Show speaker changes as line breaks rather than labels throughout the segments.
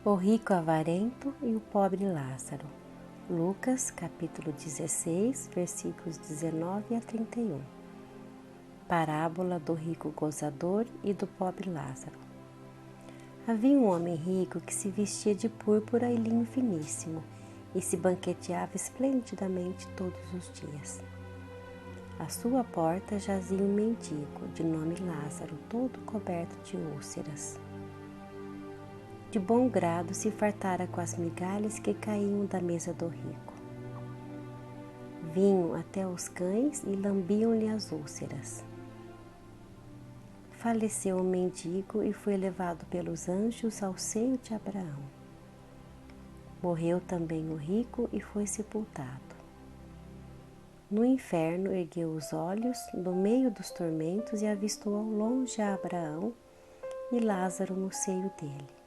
O rico avarento e o pobre Lázaro. Lucas, capítulo 16, versículos 19 a 31. Parábola do rico gozador e do pobre Lázaro. Havia um homem rico que se vestia de púrpura e linho finíssimo e se banqueteava esplendidamente todos os dias. À sua porta jazia um mendigo, de nome Lázaro, todo coberto de úlceras. De bom grado se fartara com as migalhas que caíam da mesa do rico. Vinham até os cães e lambiam-lhe as úlceras. Faleceu o mendigo e foi levado pelos anjos ao seio de Abraão. Morreu também o rico e foi sepultado. No inferno ergueu os olhos no meio dos tormentos e avistou ao longe a Abraão e Lázaro no seio dele.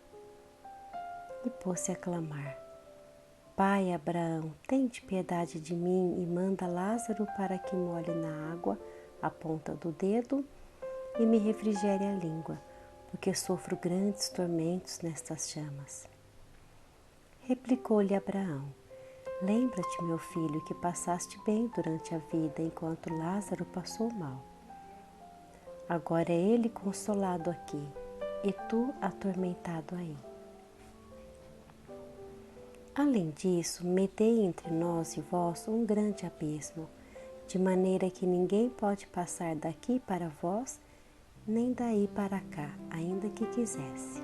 E pôs-se a clamar: Pai Abraão, tende piedade de mim e manda Lázaro para que molhe na água a ponta do dedo e me refrigere a língua, porque sofro grandes tormentos nestas chamas. Replicou-lhe Abraão: Lembra-te, meu filho, que passaste bem durante a vida, enquanto Lázaro passou mal. Agora é ele consolado aqui, e tu atormentado aí. Além disso, metei entre nós e vós um grande abismo, de maneira que ninguém pode passar daqui para vós, nem daí para cá, ainda que quisesse.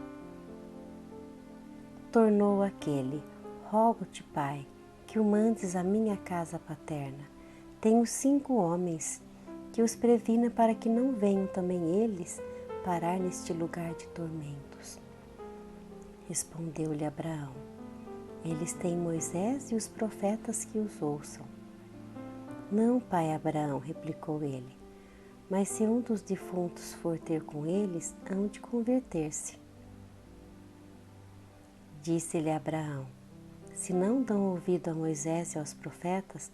Tornou aquele: Rogo-te, pai, que o mandes à minha casa paterna. Tenho 5 homens, que os previna para que não venham também eles parar neste lugar de tormentos. Respondeu-lhe Abraão: Eles têm Moisés e os profetas que os ouçam. Não, pai Abraão, replicou ele, mas se um dos defuntos for ter com eles, hão de converter-se. Disse-lhe Abraão: Se não dão ouvido a Moisés e aos profetas,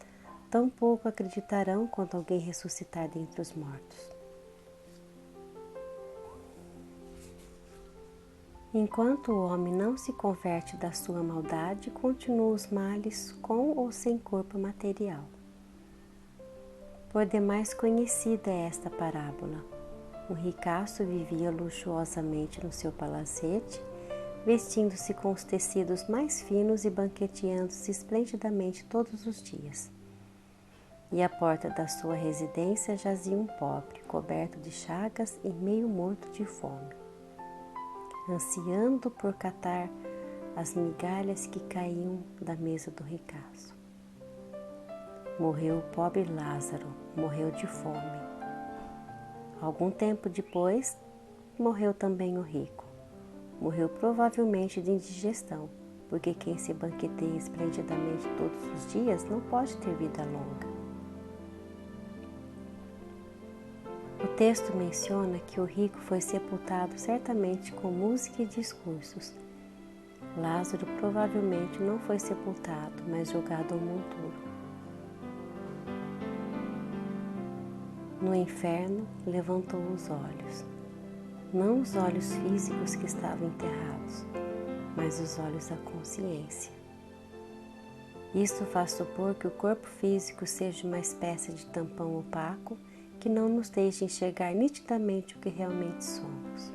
tampouco acreditarão quando alguém ressuscitar dentre os mortos. Enquanto o homem não se converte da sua maldade, continuam os males com ou sem corpo material. Por demais conhecida é esta parábola. Um ricaço vivia luxuosamente no seu palacete, vestindo-se com os tecidos mais finos e banqueteando-se esplendidamente todos os dias. E à porta da sua residência jazia um pobre, coberto de chagas e meio morto de fome, ansiando por catar as migalhas que caíam da mesa do ricaço. Morreu o pobre Lázaro, morreu de fome. Algum tempo depois, morreu também o rico. Morreu provavelmente de indigestão, porque quem se banqueteia esplendidamente todos os dias não pode ter vida longa. O texto menciona que o rico foi sepultado certamente com música e discursos. Lázaro provavelmente não foi sepultado, mas jogado ao monturo. No inferno, levantou os olhos. Não os olhos físicos que estavam enterrados, mas os olhos da consciência. Isto faz supor que o corpo físico seja uma espécie de tampão opaco que não nos deixa enxergar nitidamente o que realmente somos.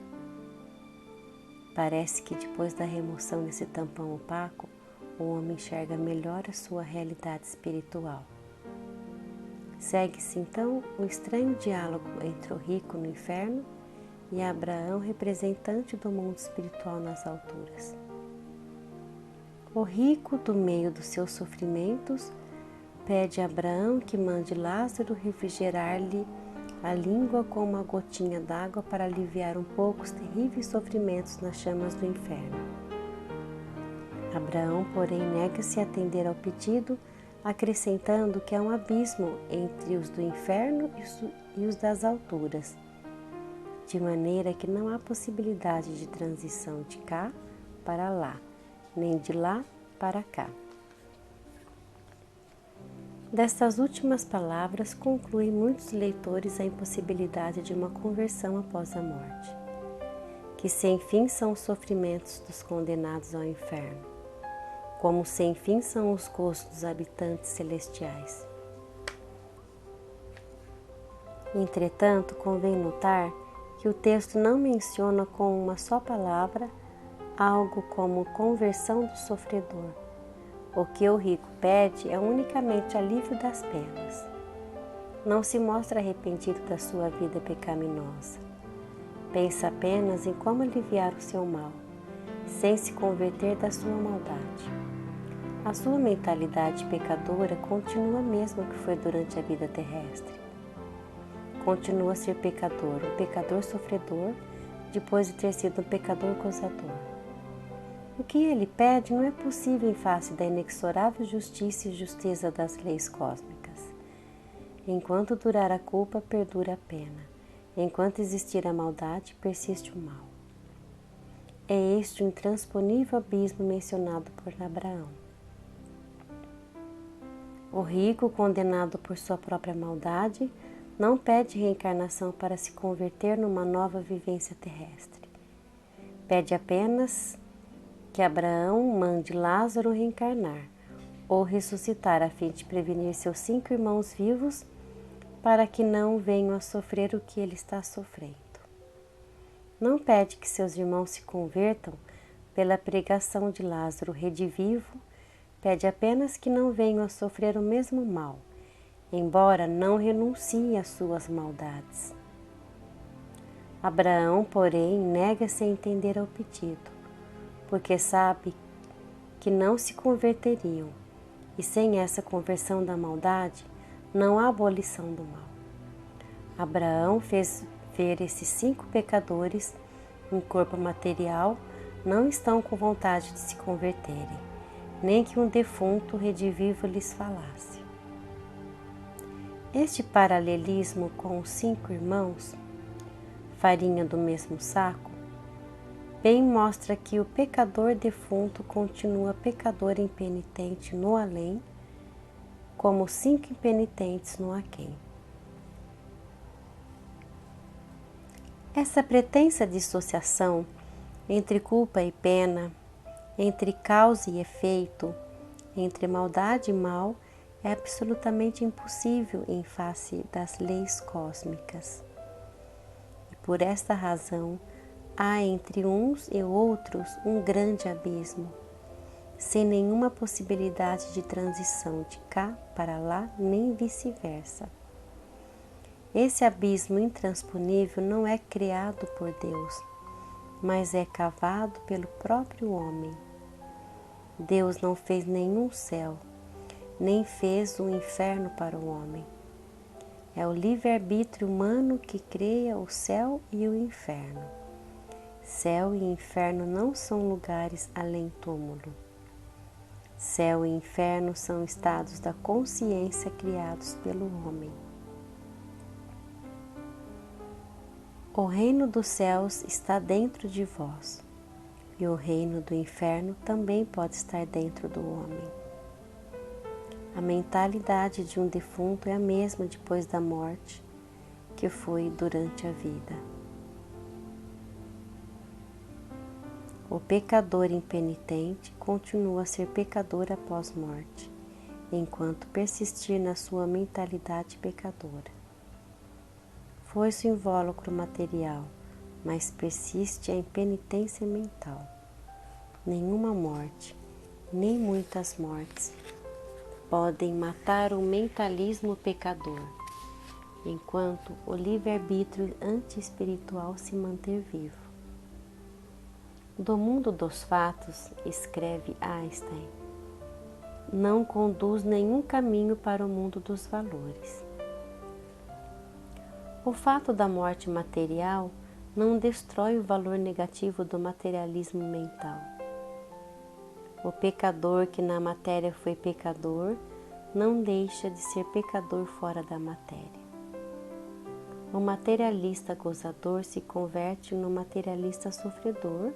Parece que depois da remoção desse tampão opaco, o homem enxerga melhor a sua realidade espiritual. Segue-se então um estranho diálogo entre o rico no inferno e Abraão, representante do mundo espiritual nas alturas. O rico, do meio dos seus sofrimentos, pede a Abraão que mande Lázaro refrigerar-lhe a língua com uma gotinha d'água para aliviar um pouco os terríveis sofrimentos nas chamas do inferno. Abraão, porém, nega-se a atender ao pedido, acrescentando que há um abismo entre os do inferno e os das alturas, de maneira que não há possibilidade de transição de cá para lá, nem de lá para cá. Destas últimas palavras concluem muitos leitores a impossibilidade de uma conversão após a morte. que sem fim são os sofrimentos dos condenados ao inferno, como sem fim são os gozos dos habitantes celestiais. Entretanto, convém notar que o texto não menciona com uma só palavra algo como conversão do sofredor. O que o rico pede é unicamente alívio das penas. Não se mostra arrependido da sua vida pecaminosa. Pensa apenas em como aliviar o seu mal, sem se converter da sua maldade. A sua mentalidade pecadora continua a mesma que foi durante a vida terrestre. Continua a ser pecador, um pecador sofredor, depois de ter sido um pecador gozador. O que ele pede não é possível em face da inexorável justiça e justeza das leis cósmicas. Enquanto durar a culpa, perdura a pena. Enquanto existir a maldade, persiste o mal. É este o intransponível abismo mencionado por Abraão. O rico, condenado por sua própria maldade, não pede reencarnação para se converter numa nova vivência terrestre. Pede apenas que Abraão mande Lázaro reencarnar ou ressuscitar a fim de prevenir seus 5 irmãos vivos para que não venham a sofrer o que ele está sofrendo. Não pede que seus irmãos se convertam pela pregação de Lázaro redivivo, pede apenas que não venham a sofrer o mesmo mal, embora não renuncie às suas maldades. Abraão, porém, nega-se a entender ao pedido, porque sabe que não se converteriam, e sem essa conversão da maldade, não há abolição do mal. Abraão fez ver esses 5 pecadores em corpo material não estão com vontade de se converterem, nem que um defunto redivivo lhes falasse. Este paralelismo com os 5 irmãos, farinha do mesmo saco, bem mostra que o pecador defunto continua pecador impenitente no além, como os 5 impenitentes no aquém. Essa pretensa dissociação entre culpa e pena, entre causa e efeito, entre maldade e mal, é absolutamente impossível em face das leis cósmicas. E por esta razão, há entre uns e outros um grande abismo, sem nenhuma possibilidade de transição de cá para lá, nem vice-versa. Esse abismo intransponível não é criado por Deus, mas é cavado pelo próprio homem. Deus não fez nenhum céu, nem fez um inferno para o homem. É o livre-arbítrio humano que cria o céu e o inferno. Céu e inferno não são lugares além túmulo. Céu e inferno são estados da consciência criados pelo homem. O reino dos céus está dentro de vós, e o reino do inferno também pode estar dentro do homem. A mentalidade de um defunto é a mesma depois da morte que foi durante a vida. O pecador impenitente continua a ser pecador após morte, enquanto persistir na sua mentalidade pecadora. Foi-se o invólucro material, mas persiste a impenitência mental. Nenhuma morte, nem muitas mortes, podem matar o mentalismo pecador, enquanto o livre-arbítrio anti-espiritual se manter vivo. Do mundo dos fatos, escreve Einstein, não conduz nenhum caminho para o mundo dos valores. O fato da morte material não destrói o valor negativo do materialismo mental. O pecador que na matéria foi pecador não deixa de ser pecador fora da matéria. O materialista gozador se converte no materialista sofredor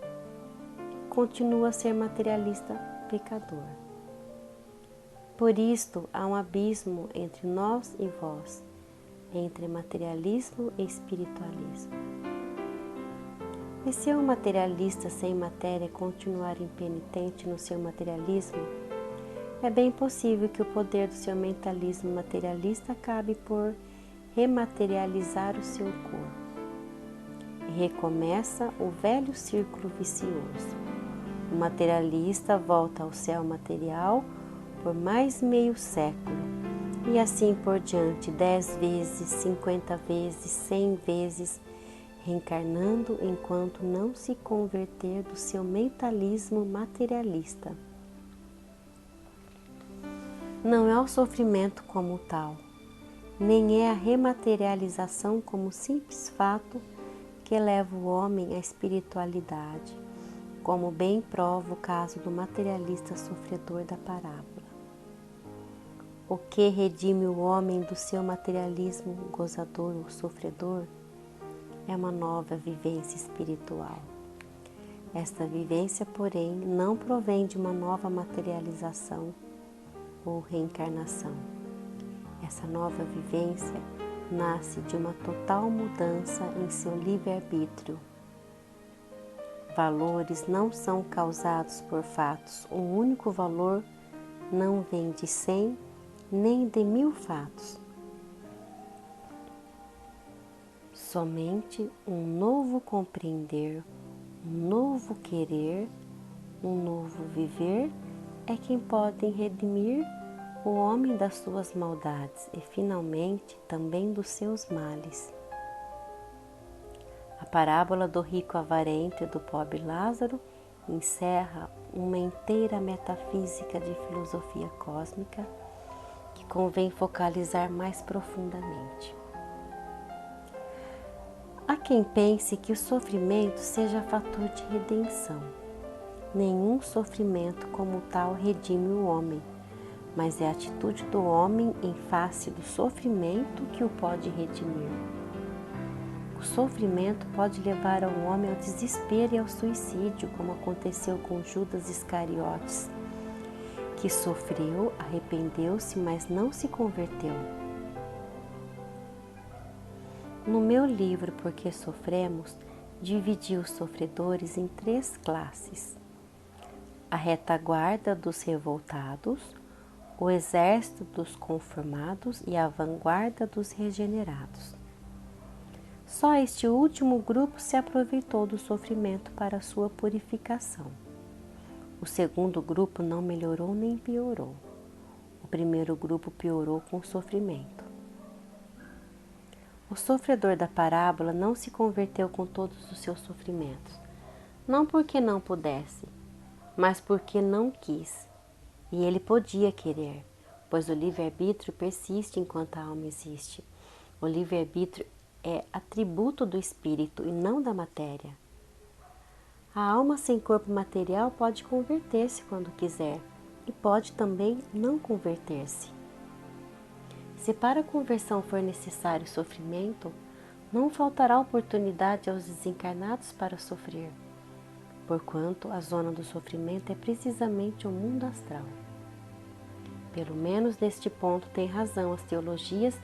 e continua a ser materialista pecador. Por isto há um abismo entre nós e vós, entre materialismo e espiritualismo. E se um materialista sem matéria continuar impenitente no seu materialismo, é bem possível que o poder do seu mentalismo materialista acabe por rematerializar o seu corpo. E recomeça o velho círculo vicioso. O materialista volta ao céu material por mais meio século, e assim por diante, 10 vezes, 50 vezes, 100 vezes, reencarnando enquanto não se converter do seu mentalismo materialista. Não é o sofrimento como tal, nem é a rematerialização como simples fato que leva o homem à espiritualidade, como bem prova o caso do materialista sofredor da parábola. O que redime o homem do seu materialismo gozador ou sofredor é uma nova vivência espiritual. Esta vivência, porém, não provém de uma nova materialização ou reencarnação. Essa nova vivência nasce de uma total mudança em seu livre-arbítrio. Valores não são causados por fatos. Um único valor não vem de 100 nem de 1000 fatos. Somente um novo compreender, um novo querer, um novo viver é quem pode redimir o homem das suas maldades e, finalmente, também dos seus males. A parábola do rico avarento e do pobre Lázaro encerra uma inteira metafísica de filosofia cósmica que convém focalizar mais profundamente. Há quem pense que o sofrimento seja fator de redenção. Nenhum sofrimento como tal redime o homem, mas é a atitude do homem em face do sofrimento que o pode redimir. O sofrimento pode levar um homem ao desespero e ao suicídio, como aconteceu com Judas Iscariotes, que sofreu, arrependeu-se, mas não se converteu. No meu livro Por que Sofremos, dividi os sofredores em 3 classes: a retaguarda dos revoltados, o exército dos conformados e a vanguarda dos regenerados. Só este último grupo se aproveitou do sofrimento para sua purificação. O segundo grupo não melhorou nem piorou. O primeiro grupo piorou com o sofrimento. O sofredor da parábola não se converteu com todos os seus sofrimentos, não porque não pudesse, mas porque não quis. E ele podia querer, pois o livre-arbítrio persiste enquanto a alma existe. O livre-arbítrio é atributo do espírito e não da matéria. A alma sem corpo material pode converter-se quando quiser e pode também não converter-se. Se para a conversão for necessário sofrimento, não faltará oportunidade aos desencarnados para sofrer, porquanto a zona do sofrimento é precisamente o mundo astral. Pelo menos neste ponto tem razão as teologias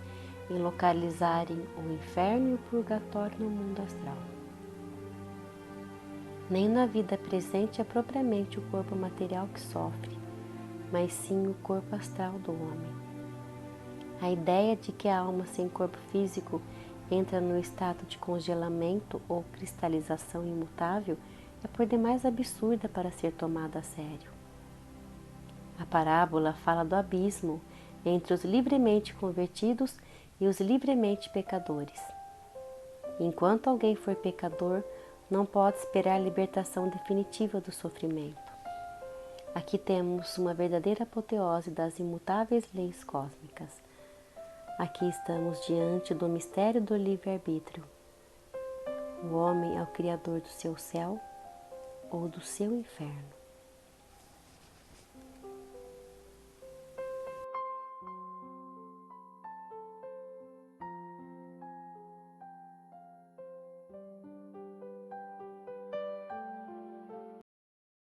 em localizarem o inferno e o purgatório no mundo astral. Nem na vida presente é propriamente o corpo material que sofre, mas sim o corpo astral do homem. A ideia de que a alma sem corpo físico entra no estado de congelamento ou cristalização imutável é por demais absurda para ser tomada a sério. A parábola fala do abismo entre os livremente convertidos e os livremente pecadores. Enquanto alguém for pecador, não pode esperar a libertação definitiva do sofrimento. Aqui temos uma verdadeira apoteose das imutáveis leis cósmicas. Aqui estamos diante do mistério do livre-arbítrio. O homem é o criador do seu céu ou do seu inferno.